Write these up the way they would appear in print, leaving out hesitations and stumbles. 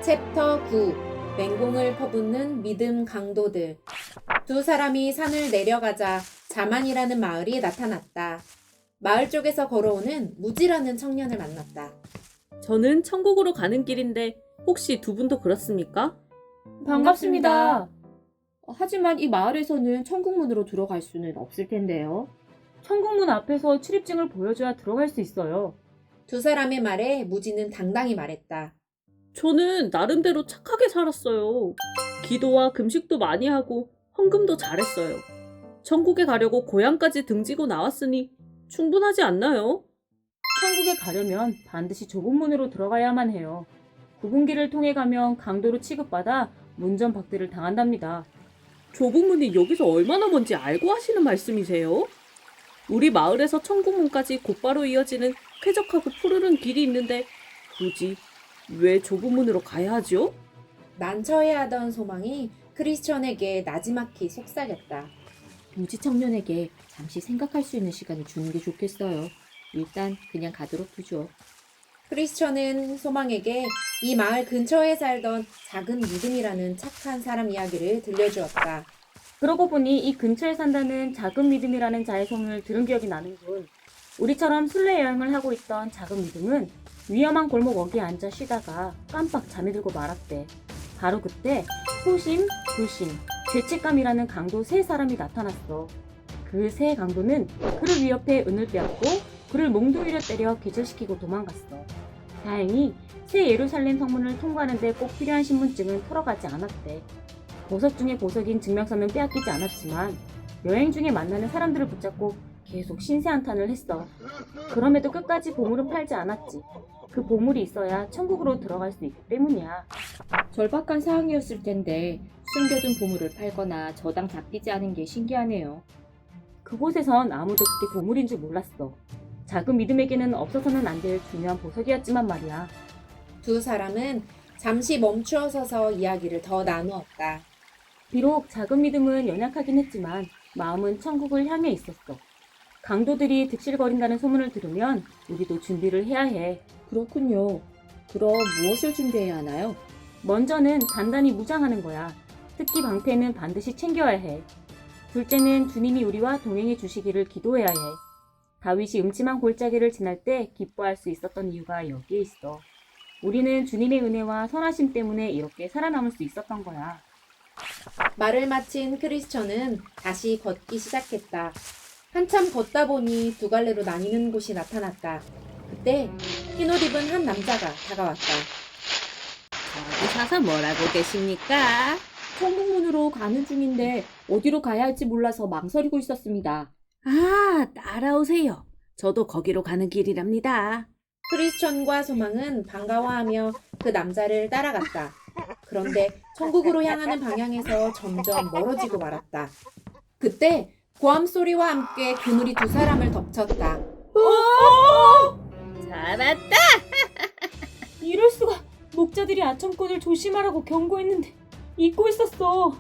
챕터 9 맹공을 퍼붓는 믿음 강도들. 두 사람이 산을 내려가자 자만이라는 마을이 나타났다. 마을 쪽에서 걸어오는 무지라는 청년을 만났다. 저는 천국으로 가는 길인데 혹시 두 분도 그렇습니까? 반갑습니다. 하지만 이 마을에서는 천국문으로 들어갈 수는 없을 텐데요. 천국문 앞에서 출입증을 보여줘야 들어갈 수 있어요. 두 사람의 말에 무지는 당당히 말했다. 저는 나름대로 착하게 살았어요. 기도와 금식도 많이 하고 헌금도 잘했어요. 천국에 가려고 고향까지 등지고 나왔으니 충분하지 않나요? 천국에 가려면 반드시 좁은 문으로 들어가야만 해요. 좁은 길을 통해 가면 강도로 취급받아 문전박대를 당한답니다. 좁은 문이 여기서 얼마나 먼지 알고 하시는 말씀이세요? 우리 마을에서 천국문까지 곧바로 이어지는 쾌적하고 푸르른 길이 있는데 굳이 왜 좁은 문으로 가야 하죠? 난처해하던 소망이 크리스천에게 나지막히 속삭였다. 무지 청년에게 잠시 생각할 수 있는 시간을 주는 게 좋겠어요. 일단 그냥 가도록 두죠. 크리스천은 소망에게 이 마을 근처에 살던 작은 믿음이라는 착한 사람 이야기를 들려주었다. 그러고 보니 이 근처에 산다는 작은 믿음이라는 자의 소문을 들은 기억이 나는군. 우리처럼 순례 여행을 하고 있던 작은 믿음은 위험한 골목 어귀에 앉아 쉬다가 깜빡 잠이 들고 말았대. 바로 그때 소심, 불심, 죄책감이라는 강도 세 사람이 나타났어. 그 세 강도는 그를 위협해 은을 빼앗고 그를 몽둥이로 때려 기절시키고 도망갔어. 다행히 새 예루살렘 성문을 통과하는 데 꼭 필요한 신분증은 털어가지 않았대. 보석 중에 보석인 증명서는 빼앗기지 않았지만 여행 중에 만나는 사람들을 붙잡고 계속 신세한탄을 했어. 그럼에도 끝까지 보물은 팔지 않았지. 그 보물이 있어야 천국으로 들어갈 수 있기 때문이야. 절박한 상황이었을 텐데 숨겨둔 보물을 팔거나 저당 잡히지 않은 게 신기하네요. 그곳에선 아무도 그게 보물인 줄 몰랐어. 작은 믿음에게는 없어서는 안 될 중요한 보석이었지만 말이야. 두 사람은 잠시 멈추어 서서 이야기를 더 나누었다. 비록 작은 믿음은 연약하긴 했지만 마음은 천국을 향해 있었어. 강도들이 득실거린다는 소문을 들으면 우리도 준비를 해야 해. 그렇군요. 그럼 무엇을 준비해야 하나요? 먼저는 단단히 무장하는 거야. 특히 방패는 반드시 챙겨야 해. 둘째는 주님이 우리와 동행해 주시기를 기도해야 해. 다윗이 음침한 골짜기를 지날 때 기뻐할 수 있었던 이유가 여기에 있어. 우리는 주님의 은혜와 선하심 때문에 이렇게 살아남을 수 있었던 거야. 말을 마친 크리스천은 다시 걷기 시작했다. 한참 걷다 보니 두 갈래로 나뉘는 곳이 나타났다. 그때 흰옷 입은 한 남자가 다가왔다. 저기 사서 뭐라고 계십니까? 천국문으로 가는 중인데 어디로 가야 할지 몰라서 망설이고 있었습니다. 아, 따라오세요. 저도 거기로 가는 길이랍니다. 크리스천과 소망은 반가워하며 그 남자를 따라갔다. 그런데 천국으로 향하는 방향에서 점점 멀어지고 말았다. 그때 고함 소리와 함께 그물이 두 사람을 덮쳤다. 잡았다! 이럴 수가. 목자들이 아첨꾼을 조심하라고 경고했는데 잊고 있었어.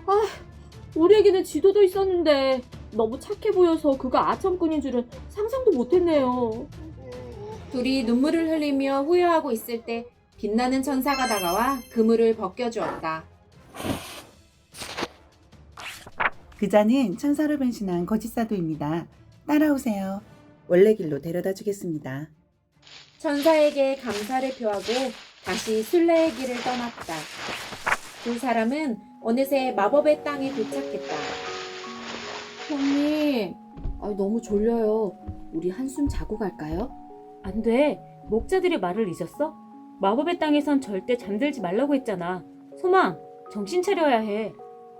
우리에게는 지도도 있었는데 너무 착해 보여서 그가 아첨꾼인 줄은 상상도 못했네요. 둘이 눈물을 흘리며 후회하고 있을 때 빛나는 천사가 다가와 그물을 벗겨주었다. 그자는 천사로 변신한 거짓사도입니다. 따라오세요. 원래 길로 데려다 주겠습니다. 천사에게 감사를 표하고 다시 순례의 길을 떠났다. 두 사람은 어느새 마법의 땅에 도착했다. 형님, 너무 졸려요. 우리 한숨 자고 갈까요? 안 돼. 목자들의 말을 잊었어? 마법의 땅에선 절대 잠들지 말라고 했잖아. 소망, 정신 차려야 해.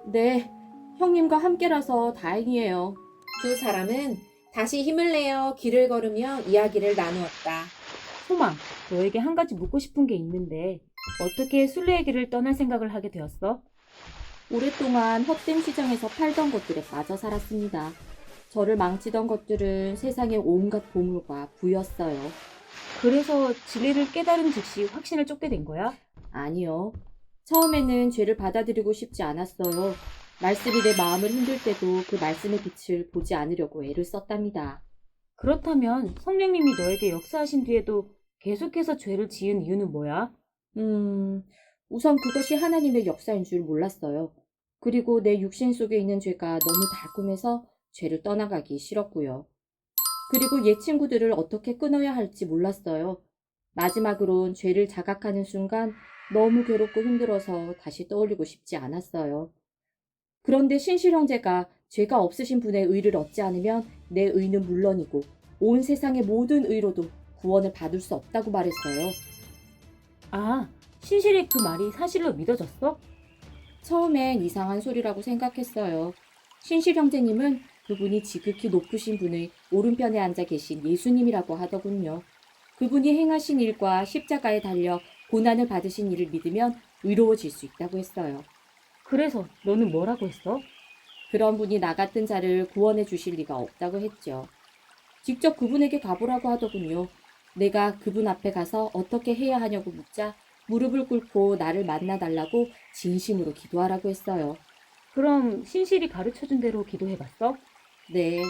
네, 형님과 함께라서 다행이에요. 두 사람은 다시 힘을 내어 길을 걸으며 이야기를 나누었다. 소망, 너에게 한 가지 묻고 싶은 게 있는데 어떻게 순례의 길을 떠날 생각을 하게 되었어? 오랫동안 헛된 시장에서 팔던 것들에 빠져 살았습니다. 저를 망치던 것들은 세상의 온갖 보물과 부였어요. 그래서 진리를 깨달은 즉시 확신을 쫓게 된 거야? 아니요. 처음에는 죄를 받아들이고 싶지 않았어요. 말씀이 내 마음을 흔들 때도 그 말씀의 빛을 보지 않으려고 애를 썼답니다. 그렇다면 성령님이 너에게 역사하신 뒤에도 계속해서 죄를 지은 이유는 뭐야? 우선 그것이 하나님의 역사인 줄 몰랐어요. 그리고 내 육신 속에 있는 죄가 너무 달콤해서 죄를 떠나가기 싫었고요. 그리고 옛 친구들을 어떻게 끊어야 할지 몰랐어요. 마지막으론 죄를 자각하는 순간 너무 괴롭고 힘들어서 다시 떠올리고 싶지 않았어요. 그런데 신실 형제가 죄가 없으신 분의 의를 얻지 않으면 내 의는 물론이고 온 세상의 모든 의로도 구원을 받을 수 없다고 말했어요. 아, 신실이 그 말이 사실로 믿어졌어? 처음엔 이상한 소리라고 생각했어요. 신실 형제님은 그분이 지극히 높으신 분의 오른편에 앉아 계신 예수님이라고 하더군요. 그분이 행하신 일과 십자가에 달려 고난을 받으신 일을 믿으면 의로워질 수 있다고 했어요. 그래서 너는 뭐라고 했어? 그런 분이 나 같은 자를 구원해 주실 리가 없다고 했죠. 직접 그분에게 가보라고 하더군요. 내가 그분 앞에 가서 어떻게 해야 하냐고 묻자 무릎을 꿇고 나를 만나달라고 진심으로 기도하라고 했어요. 그럼 신실이 가르쳐준 대로 기도해봤어? 네.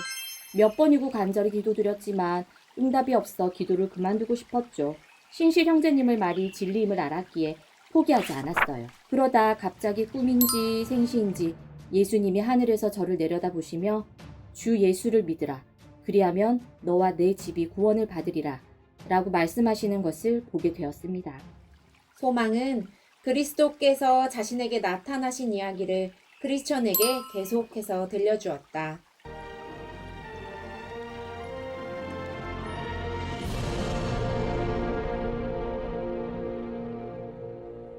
몇 번이고 간절히 기도드렸지만 응답이 없어 기도를 그만두고 싶었죠. 신실 형제님의 말이 진리임을 알았기에 포기하지 않았어요. 그러다 갑자기 꿈인지 생시인지 예수님이 하늘에서 저를 내려다보시며 주 예수를 믿으라. 그리하면 너와 내 집이 구원을 받으리라. 라고 말씀하시는 것을 보게 되었습니다. 소망은 그리스도께서 자신에게 나타나신 이야기를 크리스천에게 계속해서 들려주었다.